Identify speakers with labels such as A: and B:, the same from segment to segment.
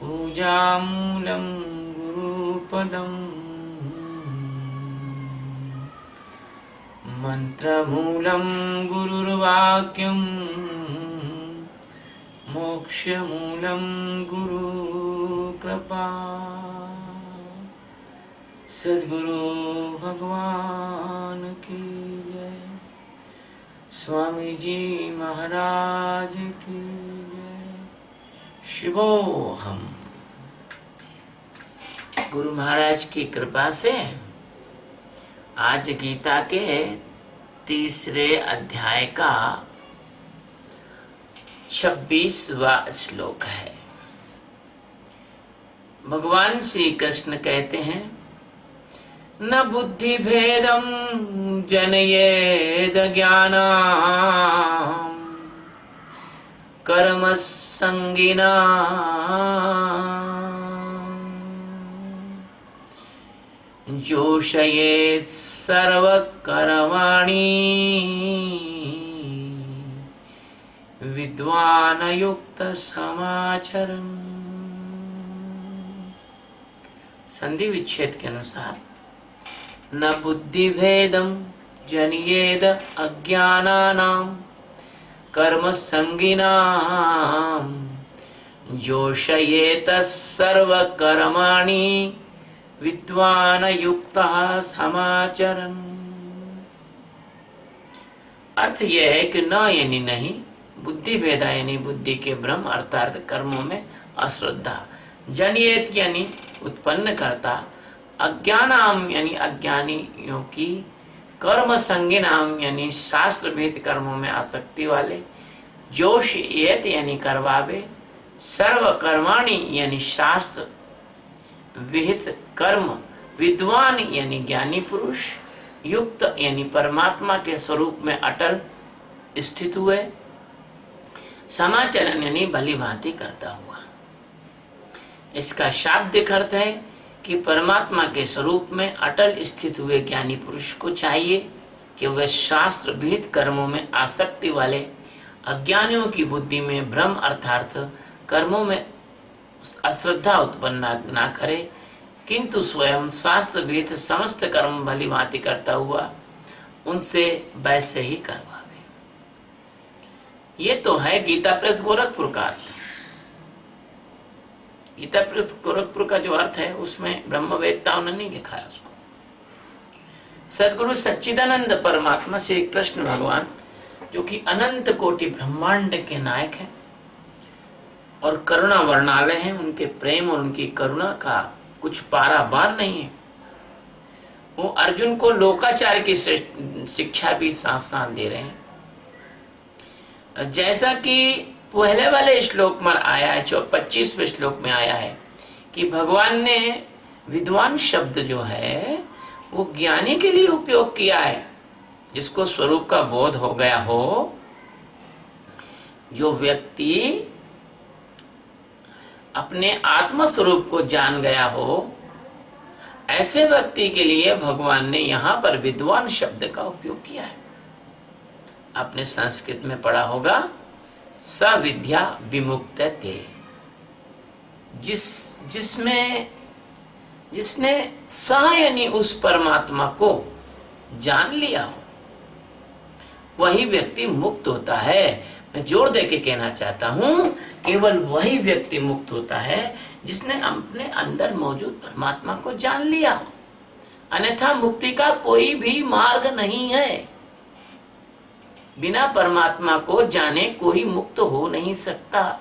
A: पूजामूलं गुरुपदम् मन्त्रमूलं गुरुर्वाक्यम् मोक्षमूलं गुरुकृपा। सद्गुरु भगवान की जय। स्वामी जी महाराज की जय। शिवोहम। गुरु महाराज की कृपा से आज गीता के तीसरे अध्याय का 26वां श्लोक है। भगवान श्री कृष्ण कहते हैं, न बुद्धि भेदम जनयेद ज्ञानाम कर्म संगिना जोषयेत् सर्वकर्माणि विद्वान युक्त समाचरन्। संधि विच्छेद के अनुसार न बुद्धि भेदम जनियेद अज्ञानानां कर्म संगिनां जोषयेत सर्वकर्माणि विद्वान युक्तः समाचरन्। अर्थ यह है कि न यानी नहीं, बुद्धि भेदा यानी बुद्धि के भ्रम अर्थात कर्मों में अश्रद्धा, जनियत यानी उत्पन्न करता, अज्ञानाम यानी अज्ञानियों की, कर्म संगिनाम यानी शास्त्र भेद कर्मों में आसक्ति वाले, जोश येत यानी करवावे, सर्व कर्माणि यानी शास्त्र विहित कर्म, विद्वान यानी ज्ञानी पुरुष, युक्त यानी परमात्मा के स्वरूप में अटल स्थित हुए, समाचरण यानी भली भांति करता हुआ। इसका शाब्दिक अर्थ है कि परमात्मा के स्वरूप में अटल स्थित हुए ज्ञानी पुरुष को चाहिए कि वह शास्त्र विहित कर्मों में आसक्ति वाले अज्ञानियों की बुद्धि में भ्रम अर्थात कर्मों में अश्रद्धा उत्पन्न ना करे, किंतु स्वयं शास्त्र विहित समस्त कर्म भली भांति करता हुआ उनसे वैसे ही करवावे। ये तो है गीता प्रेस गोरखपुर का अर्थ। गीता प्रेस गोरखपुर का जो अर्थ है उसमें ब्रह्मवेत्ताओं ने नहीं लिखा है उसको। सद्गुरु सच्चिदानंद परमात्मा श्री कृष्ण भगवान जो कि अनंत कोटि ब्रह्मांड के नायक हैं और करुणा वर्णालय हैं, उनके प्रेम और उनकी करुणा का कुछ पारावार नहीं है। वो अर्जुन को लोकाचार की शिक्षा भी साथ साथ दे रहे हैं। जैसा कि पहले वाले श्लोक में आया है, 25वें श्लोक में आया है कि भगवान ने विद्वान शब्द जो है वो ज्ञानी के लिए उपयोग किया है, जिसको स्वरूप का बोध हो गया हो, जो व्यक्ति अपने आत्म स्वरूप को जान गया हो, ऐसे व्यक्ति के लिए भगवान ने यहाँ पर विद्वान शब्द का उपयोग किया है। आपने संस्कृत में पढ़ा होगा, स विद्या विमुक्तते, जिसने स यानी उस परमात्मा को जान लिया हो वही व्यक्ति मुक्त होता है। मैं जोर देके कहना चाहता हूं, केवल वही व्यक्ति मुक्त होता है जिसने अपने अंदर मौजूद परमात्मा को जान लिया हो, अन्यथा मुक्ति का कोई भी मार्ग नहीं है। बिना परमात्मा को जाने कोई मुक्त हो नहीं सकता।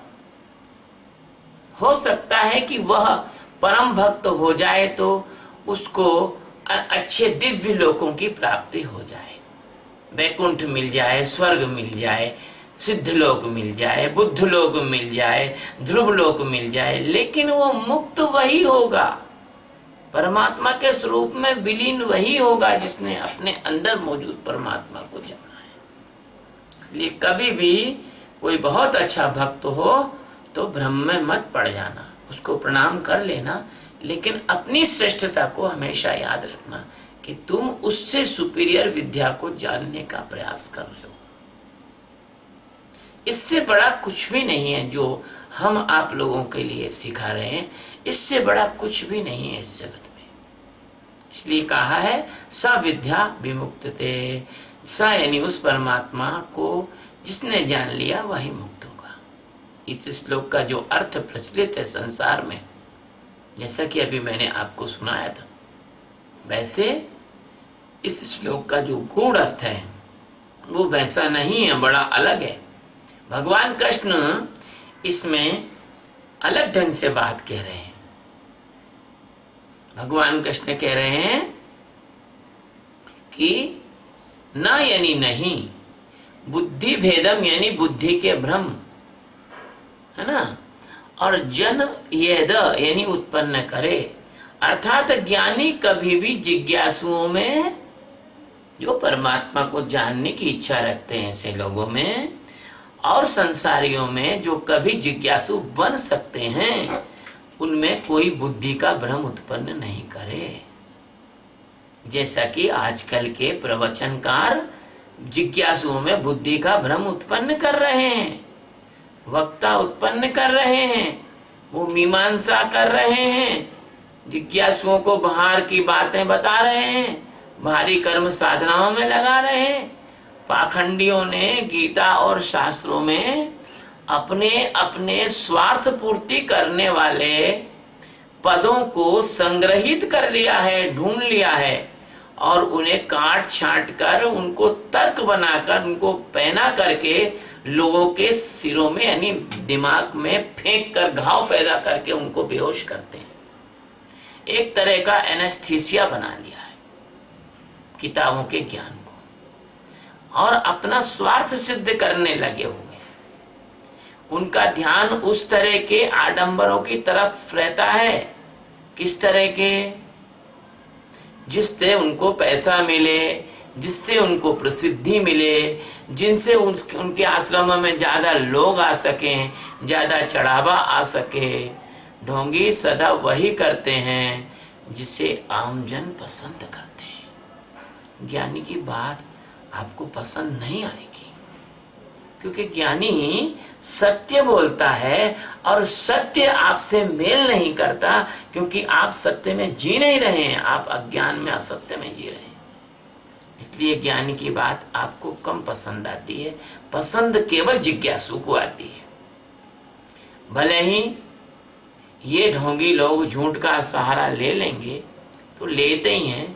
A: हो सकता है कि वह परम भक्त हो जाए तो उसको अच्छे दिव्य लोकों की प्राप्ति हो जाए, वैकुंठ मिल जाए, स्वर्ग मिल जाए, सिद्ध लोक मिल जाए, बुद्ध लोक मिल जाए, ध्रुव लोक मिल जाए, लेकिन वो मुक्त वही होगा, परमात्मा के स्वरूप में विलीन वही होगा जिसने अपने अंदर मौजूद परमात्मा को जाना है। इसलिए कभी भी कोई बहुत अच्छा भक्त हो तो भ्रम में मत पड़ जाना, उसको प्रणाम कर लेना, लेकिन अपनी श्रेष्ठता को हमेशा याद रखना कि तुम उससे सुपीरियर विद्या को जानने का प्रयास कर रहे हो। इससे बड़ा कुछ भी नहीं है जो हम आप लोगों के लिए सिखा रहे हैं, इससे बड़ा कुछ भी नहीं है इस जगत में। इसलिए कहा है स विद्या विमुक्तते, स यानी उस परमात्मा को जिसने जान लिया वही मुक्त होगा। इस श्लोक का जो अर्थ प्रचलित है संसार में, जैसा कि अभी मैंने आपको सुनाया था, वैसे इस श्लोक का जो गूढ़ अर्थ है वो वैसा नहीं है, बड़ा अलग है। भगवान कृष्ण इसमें अलग ढंग से बात कह रहे हैं। भगवान कृष्ण कह रहे हैं कि न यानी नहीं, बुद्धि भेदम यानी बुद्धि के भ्रम, है ना, और जन येद यानी उत्पन्न करे, अर्थात ज्ञानी कभी भी जिज्ञासुओं में, जो परमात्मा को जानने की इच्छा रखते हैं ऐसे लोगों में, और संसारियों में जो कभी जिज्ञासु बन सकते हैं, उनमें कोई बुद्धि का भ्रम उत्पन्न नहीं करे। जैसा कि आजकल के प्रवचनकार जिज्ञासुओं में बुद्धि का भ्रम उत्पन्न कर रहे हैं, वक्ता उत्पन्न कर रहे हैं, वो मीमांसा कर रहे हैं, जिज्ञासुओं को बाहर की बातें बता रहे हैं, भारी कर्म साधनाओं में लगा रहे हैं। पाखंडियों ने गीता और शास्त्रों में अपने अपने स्वार्थ पूर्ति करने वाले पदों को संग्रहित कर लिया है, ढूंढ लिया है, और उन्हें काट छांट कर, उनको तर्क बनाकर, उनको पहना करके लोगों के सिरों में यानी दिमाग में फेंक कर घाव पैदा करके उनको बेहोश करते हैं। एक तरह का एनेस्थीसिया बना लिया है किताबों के ज्ञान को, और अपना स्वार्थ सिद्ध करने लगे हुए। उनका ध्यान उस तरह के आडंबरों की तरफ रहता है, किस तरह के, जिससे उनको पैसा मिले, जिससे उनको प्रसिद्धि मिले, जिनसे उनके आश्रम में ज्यादा लोग आ सकें, ज्यादा चढ़ावा आ सके। ढोंगी सदा वही करते हैं जिसे आमजन पसंद करते हैं। ज्ञानी की बात आपको पसंद नहीं आएगी, क्योंकि ज्ञानी सत्य बोलता है, और सत्य आपसे मेल नहीं करता, क्योंकि आप सत्य में जी नहीं रहे हैं, आप अज्ञान में, असत्य में जी रहे हैं। इसलिए ज्ञानी की बात आपको कम पसंद आती है, पसंद केवल जिज्ञासु को आती है। भले ही ये ढोंगी लोग झूठ का सहारा ले लेंगे, तो लेते ही हैं।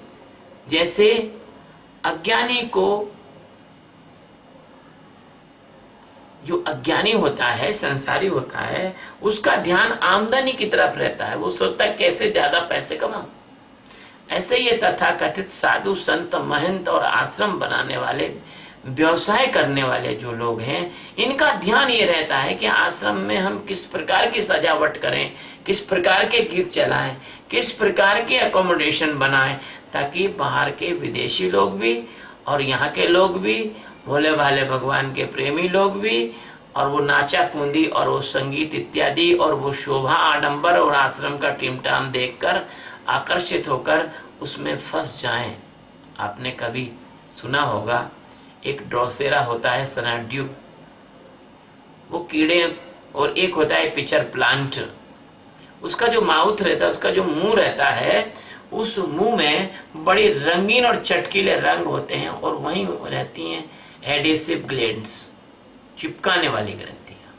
A: जैसे अज्ञानी को, जो अज्ञानी होता है, संसारी होता है, उसका ध्यान आमदनी की तरफ रहता है, वो सोचता है कैसे ज्यादा पैसे कमाऊं। ऐसे ये तथाकथित साधु संत महंत और आश्रम बनाने वाले, व्यवसाय करने वाले जो लोग हैं, इनका ध्यान ये रहता है कि आश्रम में हम किस प्रकार की सजावट करें, किस प्रकार के गीत चलाएं, किस प्रकार के अकोमोडेशन बनाएं, ताकि बाहर के विदेशी लोग भी और यहाँ के लोग भी, भोले भाले भगवान के प्रेमी लोग भी, और वो नाचा कूदी और वो संगीत इत्यादि और वो शोभा आडंबर और आश्रम का टिमटाम देखकर आकर्षित होकर उसमें फंस जाएं। आपने कभी सुना होगा, एक ड्रोसेरा होता है सनाड्यू, वो कीड़े, और एक होता है पिचर प्लांट। उसका जो माउथ रहता है, उसका जो मुंह रहता है, उस मुंह में बड़ी रंगीन और चटकीले रंग होते हैं, और वहीं रहती हैं एडेसिव ग्लैंड्स, चिपकाने वाली ग्रंथियां।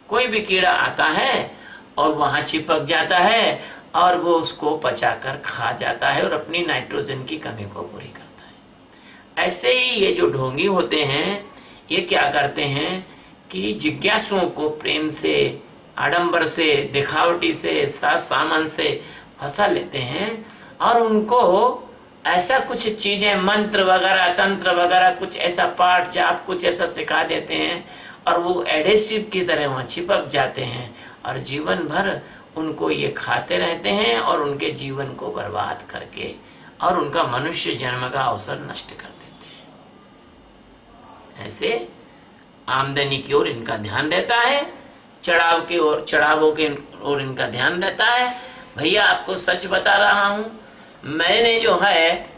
A: कोई भी कीड़ा आता है और वहां चिपक जाता है, और वो उसको पचाकर खा जाता है और अपनी नाइट्रोजन की कमी को पूरी करता है। ऐसे ही ये जो ढोंगी होते हैं, ये क्या करते हैं कि जिज्ञासुओं को प्रेम से, आडंबर से, दिखावटी से, सामान से फंसा लेते हैं, और उनको ऐसा कुछ चीजें, मंत्र वगैरह, तंत्र वगैरह, कुछ ऐसा पाठ जाप, कुछ ऐसा सिखा देते हैं, और वो एडेसिव की तरह वहां चिपक जाते हैं, और जीवन भर उनको ये खाते रहते हैं, और उनके जीवन को बर्बाद करके और उनका मनुष्य जन्म का अवसर नष्ट कर देते हैं। ऐसे आमदनी की ओर इनका ध्यान रहता है, चढ़ाव की ओर, चढ़ावों के ओर इनका ध्यान रहता है। भैया आपको सच बता रहा हूं, मैंने जो है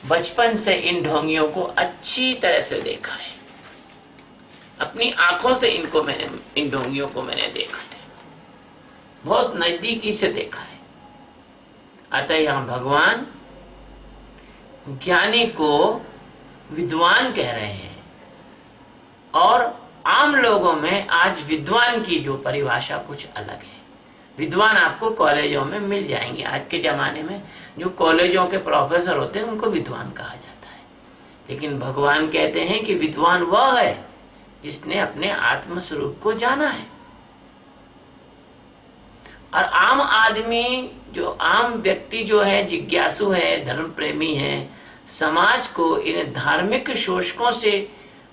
A: बचपन से इन ढोंगियों को अच्छी तरह से देखा है, अपनी आंखों से इन ढोंगियों को मैंने देखा है। बहुत नजदीकी से देखा है। अतः यहाँ भगवान ज्ञानी को विद्वान कह रहे हैं। और आम लोगों में आज विद्वान की जो परिभाषा कुछ अलग है। विद्वान आपको कॉलेजों में मिल जाएंगे। आज के जमाने में जो कॉलेजों के प्रोफेसर होते हैं उनको विद्वान कहा जाता है। लेकिन भगवान कहते हैं कि विद्वान वह है जिसने अपने आत्म स्वरूप को जाना है। और आम आदमी, जो आम व्यक्ति जो है, जिज्ञासु है, धर्म प्रेमी है, समाज को इन धार्मिक शोषकों से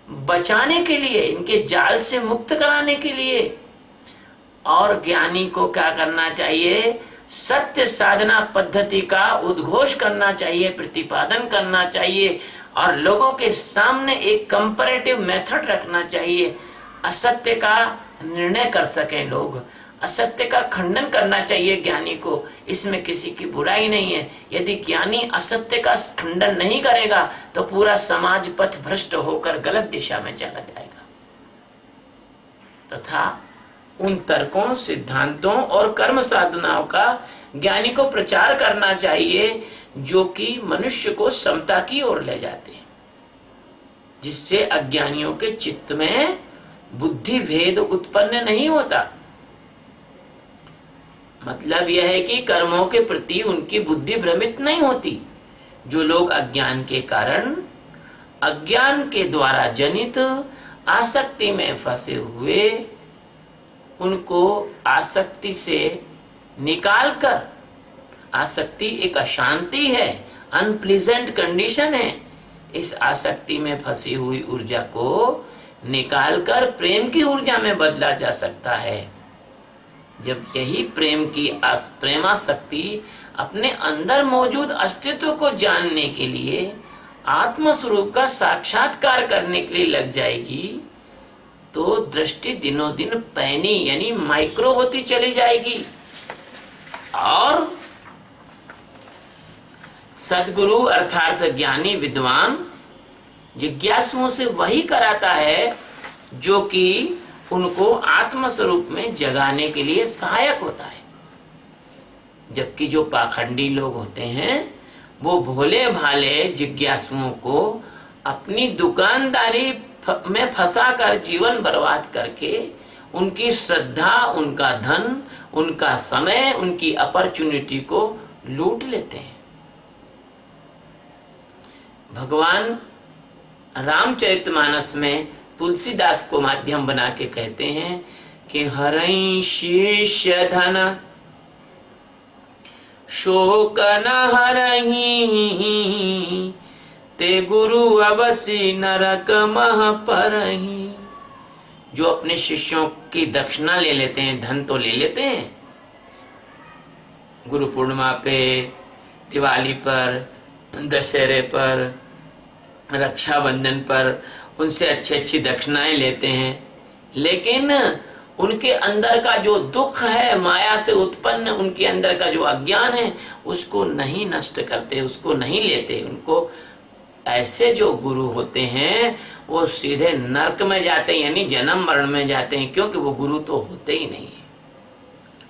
A: बचाने के लिए, इनके जाल से मुक्त कराने के लिए, और ज्ञानी को क्या करना चाहिए? सत्य साधना पद्धति का उद्घोष करना चाहिए, प्रतिपादन करना चाहिए, और लोगों के सामने एक कंपैरेटिव मेथड रखना चाहिए। असत्य का निर्णय कर सकें लोग, असत्य का खंडन करना चाहिए ज्ञानी को। इसमें किसी की बुराई नहीं है। यदि ज्ञानी असत्य का खंडन नहीं करेगा तो पूरा समाज पथ भ्रष्ट होकर गलत दिशा में चला जाएगा। तथा उन तर्कों, सिद्धांतों और कर्म साधनाओं का ज्ञानी को प्रचार करना चाहिए जो कि मनुष्य को समता की ओर ले जाते हैं, जिससे अज्ञानियों के चित्त में बुद्धि भेद उत्पन्न नहीं होता। मतलब यह है कि कर्मों के प्रति उनकी बुद्धि भ्रमित नहीं होती। जो लोग अज्ञान के कारण, अज्ञान के द्वारा जनित आसक्ति में फंसे हुए, उनको आसक्ति से निकालकर, आसक्ति एक अशांति है, अनप्लीजेंट कंडीशन है, इस आसक्ति में फंसी हुई ऊर्जा को निकालकर प्रेम की ऊर्जा में बदला जा सकता है। जब यही प्रेमासक्ति अपने अंदर मौजूद अस्तित्व को जानने के लिए, आत्म स्वरूप का साक्षात्कार करने के लिए लग जाएगी, तो दृष्टि दिनों दिन पैनी यानी माइक्रो होती चली जाएगी। और सद्गुरु अर्थात ज्ञानी विद्वान जिज्ञासुओं से वही कराता है जो कि उनको आत्म स्वरूप में जगाने के लिए सहायक होता है। जबकि जो पाखंडी लोग होते हैं वो भोले भाले जिज्ञासुओं को अपनी दुकानदारी में फंसाकर जीवन बर्बाद करके उनकी श्रद्धा, उनका धन, उनका समय, उनकी अपॉर्चुनिटी को लूट लेते हैं। भगवान रामचरितमानस में तुलसीदास को माध्यम बना के कहते हैं कि हरई शिष्य धन शोक न हरही, ते गुरु अवसी नरक मह परही। जो अपने शिष्यों की दक्षिणा ले लेते हैं, धन तो ले लेते हैं, गुरु पूर्णिमा पे, दिवाली पर, दशहरे पर, रक्षाबंधन पर उनसे अच्छी अच्छी दक्षिणाएं लेते हैं, लेकिन उनके अंदर का जो दुख है, माया से उत्पन्न उनके अंदर का जो अज्ञान है, उसको नहीं नष्ट करते, उसको नहीं लेते। उनको ऐसे जो गुरु होते हैं वो सीधे नरक में जाते हैं, यानी जन्म मरण में जाते हैं, क्योंकि वो गुरु तो होते ही नहीं है,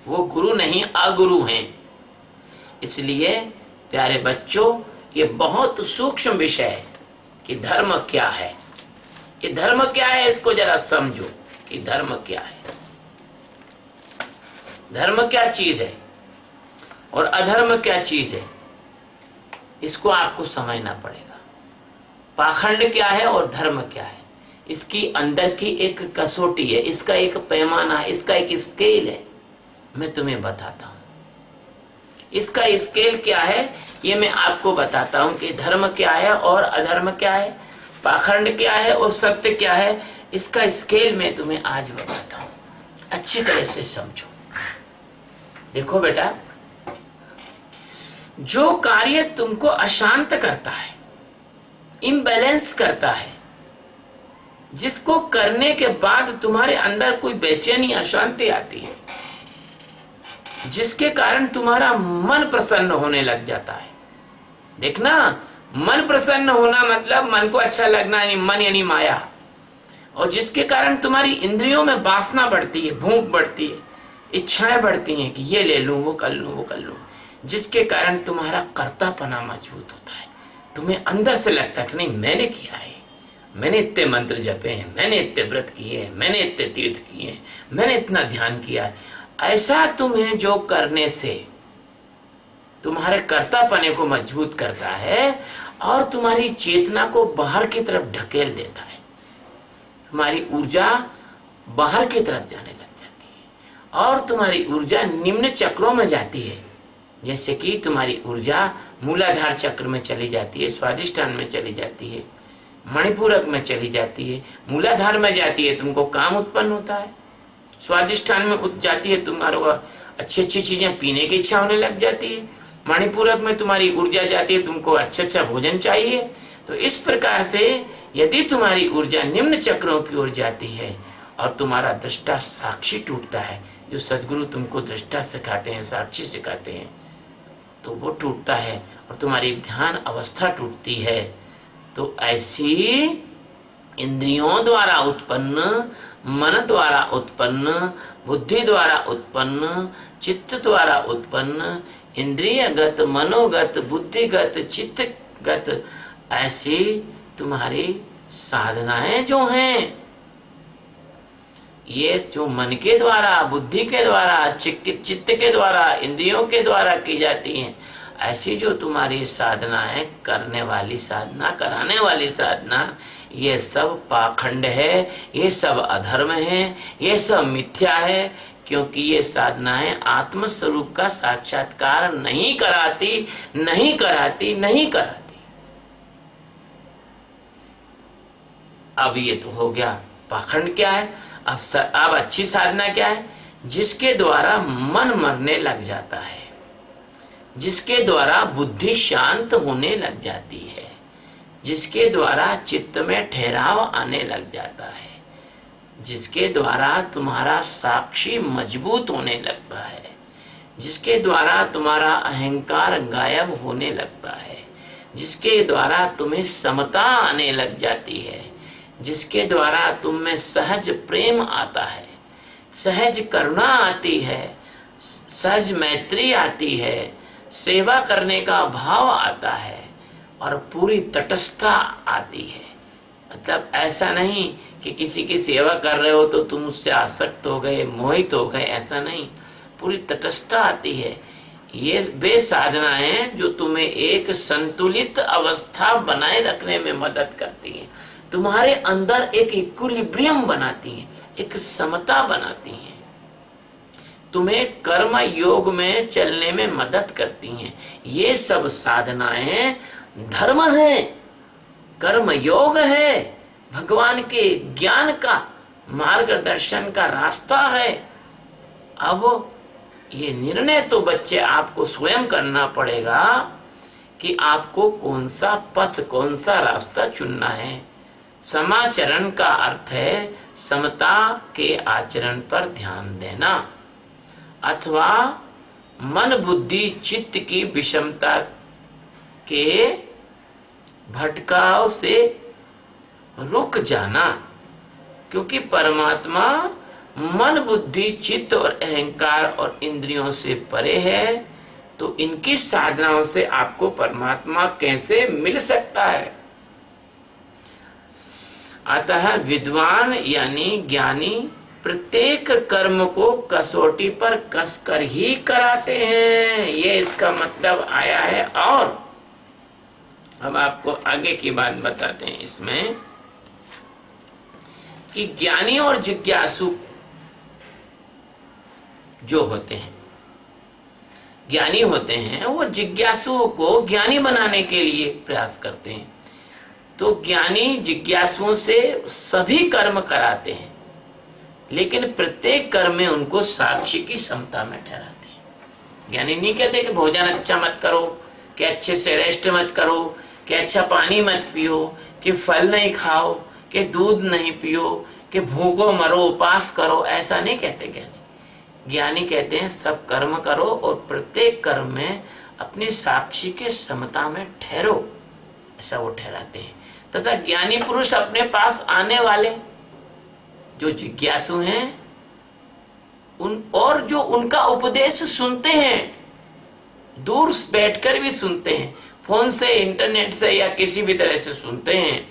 A: वो गुरु नहीं अगुरु हैं। इसलिए प्यारे बच्चों, ये बहुत सूक्ष्म विषय है कि धर्म क्या है। ये धर्म क्या है, इसको जरा समझो कि धर्म क्या है। धर्म क्या चीज है और अधर्म क्या चीज है, इसको आपको समझना पड़ेगा। पाखंड क्या है और धर्म क्या है, इसकी अंदर की एक कसौटी है, इसका एक पैमाना, इसका एक स्केल है। मैं तुम्हें बताता हूं इसका स्केल क्या है, ये मैं आपको बताता हूं कि धर्म क्या है और अधर्म क्या है, पाखंड क्या है और सत्य क्या है। इसका स्केल मैं तुम्हें आज बताता हूं, अच्छी तरह से समझो। देखो बेटा, जो कार्य तुमको अशांत करता है, इम्बैलेंस करता है, जिसको करने के बाद तुम्हारे अंदर कोई बेचैनी, अशांति आती है, जिसके कारण तुम्हारा मन प्रसन्न होने लग जाता है। देखना, मन प्रसन्न होना मतलब मन को अच्छा लगना, यानी मन यानी माया, और जिसके कारण तुम्हारी इंद्रियों में वासना बढ़ती है, भूख बढ़ती है, इच्छाएं बढ़ती हैं कि ये ले लूं, वो कर लूं, वो कर लूं, जिसके कारण तुम्हारा कर्तापना मजबूत होता है। तुम्हें अंदर से लगता है कि नहीं, मैंने किया है, मैंने इतने मंत्र जपे हैं, मैंने इतने व्रत किए हैं, मैंने इतने तीर्थ किए हैं, मैंने इतना ध्यान किया है। ऐसा तुम्हें जो करने से तुम्हारे कर्तापने को मजबूत करता है और तुम्हारी चेतना को बाहर की तरफ ढकेल देता है। तुम्हारी ऊर्जा बाहर की तरफ जाने लग जाती है और तुम्हारी ऊर्जा निम्न चक्रों में जाती है। जैसे कि तुम्हारी ऊर्जा मूलाधार चक्र में चली जाती है, स्वादिष्ठान में चली जाती है, मणिपूरक में चली जाती है। मूलाधार में जाती है, तुमको काम उत्पन्न होता है। स्वादिष्ठान में जाती है, तुम्हारे अच्छी अच्छी चीजें पीने की इच्छा होने लग जाती है। मणिपूरक में तुम्हारी ऊर्जा जाती है, तुमको अच्छा भोजन चाहिए। तो इस प्रकार से यदि तुम्हारी ऊर्जा निम्न चक्रों की ओर जाती है और तुम्हारा दृष्टा साक्षी टूटता है, जो सदगुरु तुमको दृष्टा सिखाते हैं, साक्षी सिखाते हैं, तो वो टूटता है और तुम्हारी ध्यान अवस्था टूटती है। तो ऐसी इंद्रियों द्वारा उत्पन्न, मन द्वारा उत्पन्न, बुद्धि द्वारा उत्पन्न, चित्त द्वारा उत्पन्न, इंद्रियगत, मनोगत, बुद्धिगत, चित्तगत ऐसी तुम्हारी साधनाएं जो हैं, ये जो मन के द्वारा, बुद्धि के द्वारा, चित्त के द्वारा, इंद्रियों के द्वारा की जाती हैं, ऐसी जो तुम्हारी साधना है, करने वाली साधना, कराने वाली साधना, ये सब पाखंड है, ये सब अधर्म है, ये सब मिथ्या है। क्योंकि ये साधनाएं आत्म स्वरूप का साक्षात्कार नहीं कराती, नहीं कराती, नहीं कराती। अब ये तो हो गया पाखंड। क्या है अब अच्छी साधना क्या है? जिसके द्वारा मन मरने लग जाता है, जिसके द्वारा बुद्धि शांत होने लग जाती है, जिसके द्वारा चित्त में ठहराव आने लग जाता है, जिसके द्वारा तुम्हारा साक्षी मजबूत होने लगता है, जिसके द्वारा तुम्हारा अहंकार गायब होने लगता है, जिसके द्वारा तुम्हें समता आने लग जाती है, जिसके द्वारा तुम में सहज प्रेम आता है, सहज करुणा आती है, सहज मैत्री आती है, सेवा करने का भाव आता है और पूरी तटस्थता आती है। मतलब ऐसा नहीं कि किसी की सेवा कर रहे हो तो तुम उससे आसक्त हो गए, मोहित हो गए, ऐसा नहीं, पूरी तटस्थता आती है। ये वे साधनाएं जो तुम्हें एक संतुलित अवस्था बनाए रखने में मदद करती हैं, तुम्हारे अंदर एक इक्विलिब्रियम बनाती हैं, एक समता बनाती हैं, तुम्हें कर्म योग में चलने में मदद करती हैं। ये सब साधनाएं धर्म है, कर्म योग है, भगवान के ज्ञान का मार्गदर्शन का रास्ता है। अब ये निर्णय तो बच्चे आपको स्वयं करना पड़ेगा कि आपको कौन सा पथ, कौन सा रास्ता चुनना है। समाचरण का अर्थ है समता के आचरण पर ध्यान देना, अथवा मन बुद्धि चित्त की विषमता के भटकाव से रुक जाना। क्योंकि परमात्मा मन बुद्धि चित्त और अहंकार और इंद्रियों से परे है, तो इनकी साधनाओं से आपको परमात्मा कैसे मिल सकता है। अतः विद्वान यानी ज्ञानी प्रत्येक कर्म को कसौटी पर कसकर ही कराते हैं, ये इसका मतलब आया है। और अब आपको आगे की बात बताते हैं इसमें कि ज्ञानी और जिज्ञासु जो होते हैं, ज्ञानी होते हैं, वो जिज्ञासुओं को ज्ञानी बनाने के लिए प्रयास करते हैं। तो ज्ञानी जिज्ञासुओं से सभी कर्म कराते हैं, लेकिन प्रत्येक कर्म में उनको साक्षी की क्षमता में ठहराते हैं। ज्ञानी नहीं कहते कि भोजन अच्छा मत करो, कि अच्छे से रेस्ट मत करो, कि अच्छा पानी मत पियो, कि फल नहीं खाओ, कि दूध नहीं पियो, कि भूखो मरो, उपास करो, ऐसा नहीं कहते ज्ञानी। ज्ञानी कहते हैं सब कर्म करो और प्रत्येक कर्म में अपनी साक्षी के समता में ठहरो, ऐसा वो ठहराते हैं। तथा ज्ञानी पुरुष अपने पास आने वाले जो जिज्ञासु हैं और जो उनका उपदेश सुनते हैं, दूर बैठकर भी सुनते हैं, फोन से, इंटरनेट से या किसी भी तरह से सुनते हैं,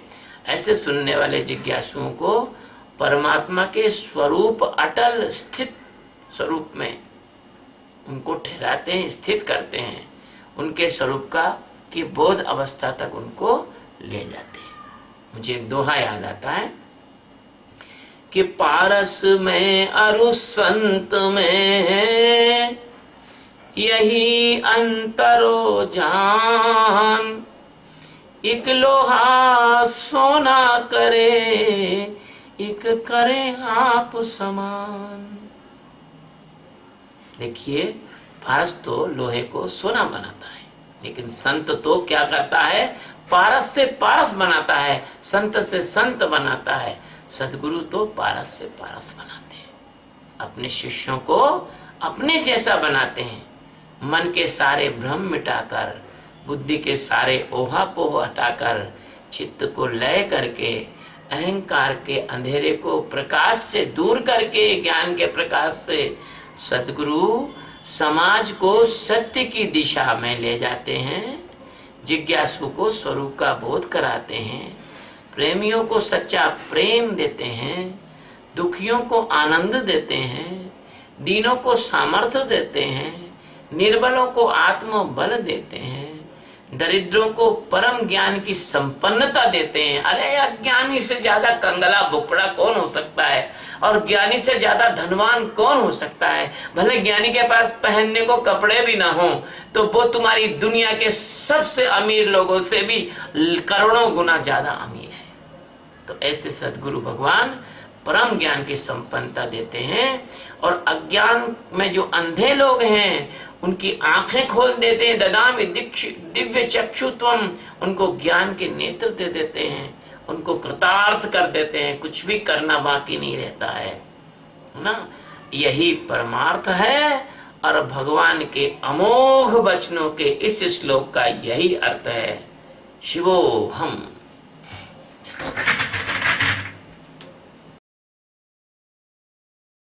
A: ऐसे सुनने वाले जिज्ञासुओं को परमात्मा के स्वरूप, अटल स्थित स्वरूप में उनको ठहराते हैं, स्थित करते हैं, उनके स्वरूप का की बोध अवस्था तक उनको ले जाते हैं। मुझे एक दोहा याद आता है कि पारस में अरु संत में यही अंतरो जान, एक लोहा सोना करे, एक करे आप समान। देखिए, पारस तो लोहे को सोना बनाता है, लेकिन संत तो क्या करता है, पारस से पारस बनाता है, संत से संत बनाता है। सद्गुरु तो पारस से पारस बनाते हैं, अपने शिष्यों को अपने जैसा बनाते हैं। मन के सारे भ्रम मिटाकर, बुद्धि के सारे ओहापोह हटाकर, चित्त को लय करके, अहंकार के अंधेरे को प्रकाश से दूर करके, ज्ञान के प्रकाश से सद्गुरु समाज को सत्य की दिशा में ले जाते हैं, जिज्ञासु को स्वरूप का बोध कराते हैं, प्रेमियों को सच्चा प्रेम देते हैं, दुखियों को आनंद देते हैं, दीनों को सामर्थ्य देते हैं, निर्बलों को आत्मबल देते हैं, दरिद्रों को परम ज्ञान की संपन्नता देते हैं। अरे अज्ञानी से ज्यादा कंगला बुकड़ा कौन हो सकता है, और ज्ञानी से ज्यादा धनवान कौन हो सकता है। भले ज्ञानी के पास पहनने को कपड़े भी ना हो, तो वो तुम्हारी दुनिया के सबसे अमीर लोगों से भी करोड़ों गुना ज्यादा अमीर है। तो ऐसे सद्गुरु भगवान परम ज्ञान की संपन्नता देते हैं, और अज्ञान में जो अंधे लोग हैं उनकी आंखें खोल देते हैं। ददामि दिव्य चक्षुत्वम, उनको ज्ञान के नेत्र दे देते हैं, उनको कृतार्थ कर देते हैं, कुछ भी करना बाकी नहीं रहता है ना। यही परमार्थ है, और भगवान के अमोघ वचनों के इस श्लोक का यही अर्थ है। शिवोहम।